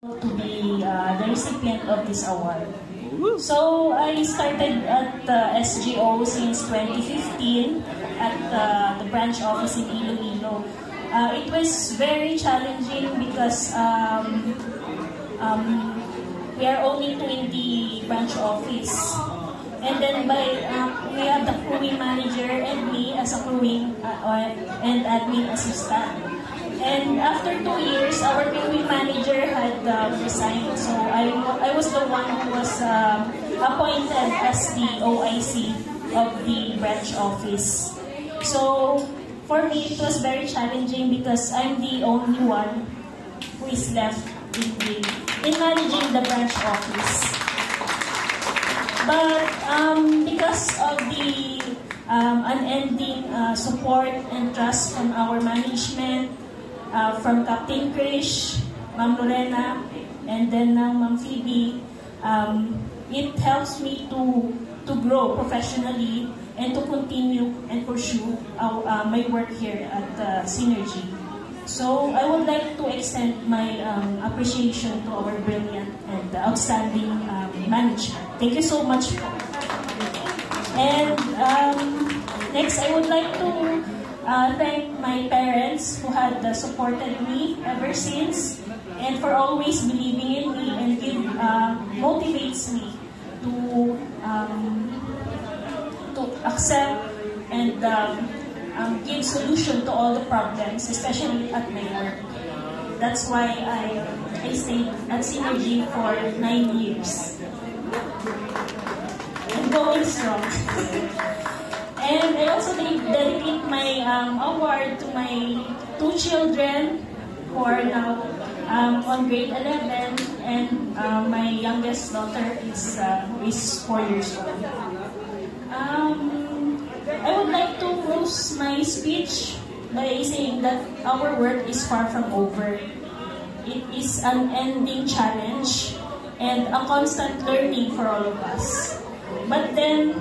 To be the recipient of this award. So I started at SGO since 2015 at the branch office in Iloilo. It was very challenging because we are only 20 branch office. And then we have the crewing manager and me as a crewing and admin assistant. And after 2 years, our crewing manager had resigned. So I was the one who was appointed as the OIC of the branch office. So for me, it was very challenging because I'm the only one who is left in managing the branch office. But because of the unending support and trust from our management, from Captain Krish, Ma'am Lorena, and then now Ma'am Phoebe, it helps me to grow professionally and to continue and pursue my work here at Synergy. So I would like to extend my appreciation to our brilliant and outstanding management. Thank you so much. And next, I would like to thank my parents who had supported me ever since and for always believing in me and motivates me to accept and give solution to all the problems, especially at my work. That's why I stayed at Synergy for 9 years. I'm going strong. And I also dedicate my award to my 2 children who are now on grade 11, and my youngest daughter is 4 years old. I would like to close my speech by saying that our work is far from over. It is an ending challenge and a constant learning for all of us. But then,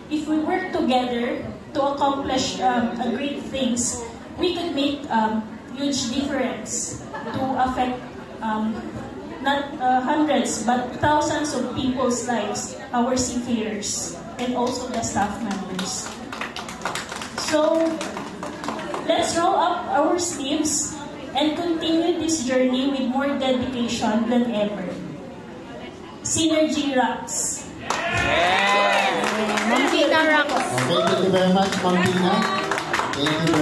if we work together to accomplish great things, we could make huge difference to affect not hundreds but thousands of people's lives, our seafarers, and also the staff members. So, let's roll up our sleeves and continue this journey with more dedication than ever. Synergy rocks! Ma'am Tina rocks! Okay, thank you very much, Ma'am Tina. Thank you.